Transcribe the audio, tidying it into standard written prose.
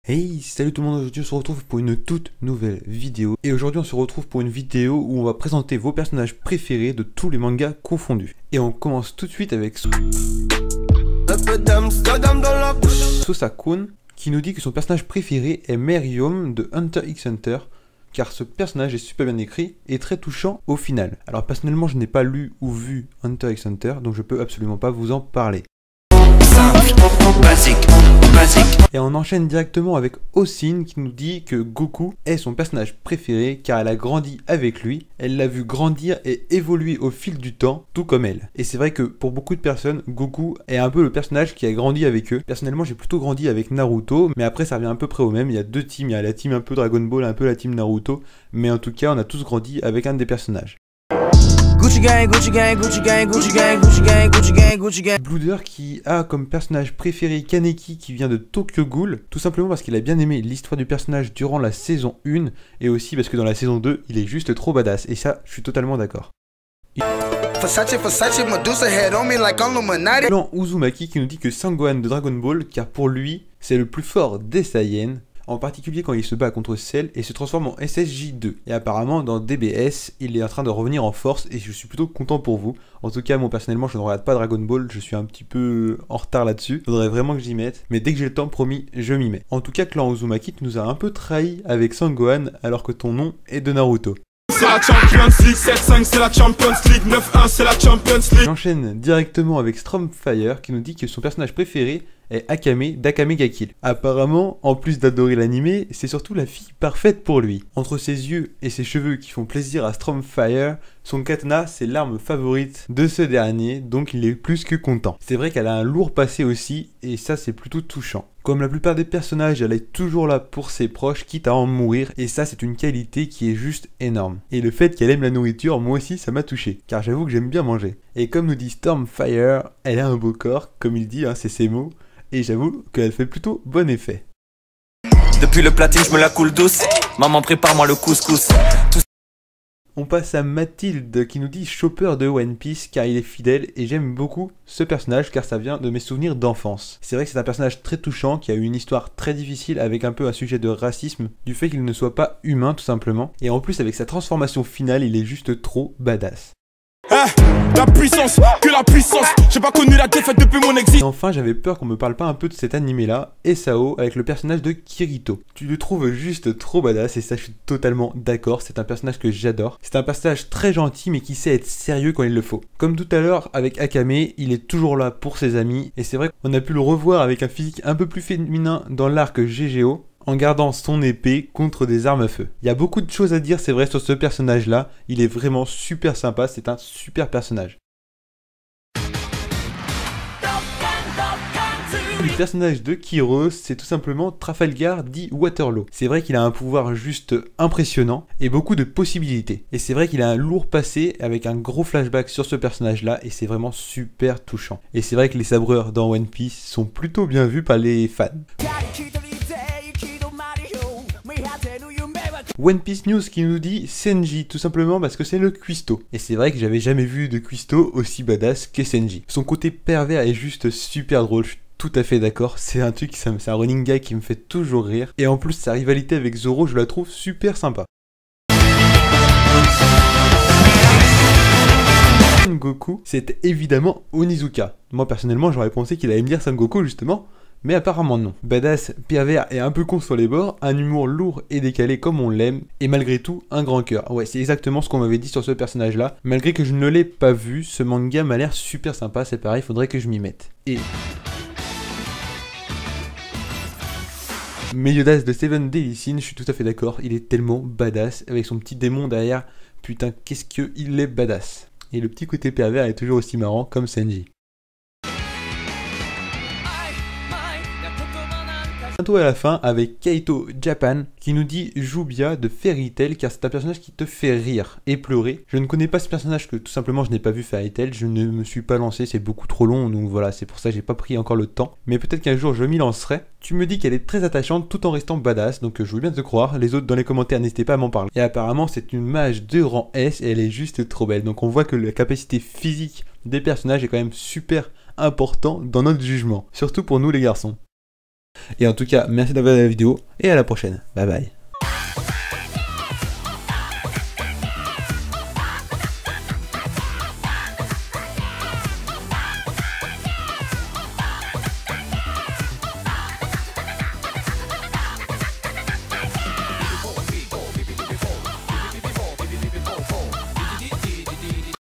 Hey, salut tout le monde, aujourd'hui on se retrouve pour une toute nouvelle vidéo. Et aujourd'hui on se retrouve pour une vidéo où on va présenter vos personnages préférés de tous les mangas confondus. Et on commence tout de suite avec Sosa-kun, qui nous dit que son personnage préféré est Meruem de Hunter x Hunter, car ce personnage est super bien écrit et très touchant au final. Alors personnellement je n'ai pas lu ou vu Hunter x Hunter, donc je peux absolument pas vous en parler. Basique. Et on enchaîne directement avec Osin qui nous dit que Goku est son personnage préféré car elle a grandi avec lui, elle l'a vu grandir et évoluer au fil du temps, tout comme elle. Et c'est vrai que pour beaucoup de personnes, Goku est un peu le personnage qui a grandi avec eux. Personnellement, j'ai plutôt grandi avec Naruto, mais après ça revient à peu près au même. Il y a deux teams, il y a la team un peu Dragon Ball, un peu la team Naruto, mais en tout cas, on a tous grandi avec un des personnages. Gucci gang, Gucci gang, Gucci gang, Gucci gang, Gucci gang, Gucci gang, Gucci gang. Blooder qui a comme personnage préféré Kaneki qui vient de Tokyo Ghoul, tout simplement parce qu'il a bien aimé l'histoire du personnage durant la saison 1 et aussi parce que dans la saison 2, il est juste trop badass et ça, je suis totalement d'accord. Clan Uzumaki qui nous dit que Sangohan de Dragon Ball car pour lui, c'est le plus fort des Saiyans. En particulier quand il se bat contre Cell et se transforme en SSJ2. Et apparemment dans DBS, il est en train de revenir en force et je suis plutôt content pour vous. En tout cas, moi personnellement, je ne regarde pas Dragon Ball, je suis un petit peu en retard là-dessus. Il faudrait vraiment que j'y mette, mais dès que j'ai le temps, promis, je m'y mets. En tout cas, Clan Uzumaki, tu nous as un peu trahi avec Sangohan alors que ton nom est de Naruto. C'est la Champions League, 7-5 c'est la Champions League, 9-1 c'est la Champions League. J'enchaîne directement avec Stormfire qui nous dit que son personnage préféré est Akame d'Akame ga Kill. Apparemment, en plus d'adorer l'anime, c'est surtout la fille parfaite pour lui. Entre ses yeux et ses cheveux qui font plaisir à Stormfire, son katana c'est l'arme favorite de ce dernier, donc il est plus que content. C'est vrai qu'elle a un lourd passé aussi, et ça c'est plutôt touchant. Comme la plupart des personnages, elle est toujours là pour ses proches, quitte à en mourir, et ça c'est une qualité qui est juste énorme. Et le fait qu'elle aime la nourriture, moi aussi ça m'a touché, car j'avoue que j'aime bien manger. Et comme nous dit Stormfire, elle a un beau corps, comme il dit, hein, c'est ses mots, et j'avoue qu'elle fait plutôt bon effet. Depuis le platine, je me la coule douce. Maman, prépare-moi le couscous. On passe à Mathilde qui nous dit Chopper de One Piece car il est fidèle et j'aime beaucoup ce personnage car ça vient de mes souvenirs d'enfance. C'est vrai que c'est un personnage très touchant qui a eu une histoire très difficile avec un peu un sujet de racisme du fait qu'il ne soit pas humain tout simplement. Et en plus avec sa transformation finale il est juste trop badass. La puissance, que la puissance, j'ai pas connu la défaite depuis mon exil. Et enfin j'avais peur qu'on me parle pas un peu de cet animé là, Sao avec le personnage de Kirito. Tu le trouves juste trop badass et ça je suis totalement d'accord, c'est un personnage que j'adore. C'est un personnage très gentil mais qui sait être sérieux quand il le faut. Comme tout à l'heure avec Akame, il est toujours là pour ses amis et c'est vrai qu'on a pu le revoir avec un physique un peu plus féminin dans l'arc GGO, en gardant son épée contre des armes à feu. Il y a beaucoup de choses à dire, c'est vrai, sur ce personnage-là. Il est vraiment super sympa, c'est un super personnage. Le personnage de Kiro, c'est tout simplement Trafalgar dit Waterloo. C'est vrai qu'il a un pouvoir juste impressionnant et beaucoup de possibilités. Et c'est vrai qu'il a un lourd passé avec un gros flashback sur ce personnage-là et c'est vraiment super touchant. Et c'est vrai que les sabreurs dans One Piece sont plutôt bien vus par les fans. One Piece News qui nous dit Senji, tout simplement parce que c'est le cuistot. Et c'est vrai que j'avais jamais vu de cuistot aussi badass que Senji. Son côté pervers est juste super drôle, je suis tout à fait d'accord. C'est un truc, c'est un running gag qui me fait toujours rire. Et en plus, sa rivalité avec Zoro, je la trouve super sympa. Goku, c'est évidemment Onizuka. Moi personnellement, j'aurais pensé qu'il allait me dire Son Goku justement. Mais apparemment non. Badass, pervers et un peu con sur les bords, un humour lourd et décalé comme on l'aime, et malgré tout, un grand cœur. Ouais, c'est exactement ce qu'on m'avait dit sur ce personnage-là. Malgré que je ne l'ai pas vu, ce manga m'a l'air super sympa, c'est pareil, faudrait que je m'y mette. Et... Meliodas de Seven Deadly Sins, je suis tout à fait d'accord, il est tellement badass, avec son petit démon derrière, putain, qu'est-ce qu'il est badass. Et le petit côté pervers est toujours aussi marrant comme Senji. Bientôt à la fin avec Kaito Japan qui nous dit Jubia de Fairy Tail car c'est un personnage qui te fait rire et pleurer. Je ne connais pas ce personnage que tout simplement je n'ai pas vu Fairy Tail, je ne me suis pas lancé, c'est beaucoup trop long donc voilà c'est pour ça que j'ai pas pris encore le temps. Mais peut-être qu'un jour je m'y lancerai. Tu me dis qu'elle est très attachante tout en restant badass donc je veux bien te croire. Les autres dans les commentaires n'hésitez pas à m'en parler. Et apparemment c'est une mage de rang S et elle est juste trop belle. Donc on voit que la capacité physique des personnages est quand même super important dans notre jugement. Surtout pour nous les garçons. Et en tout cas, merci d'avoir regardé la vidéo et à la prochaine. Bye bye.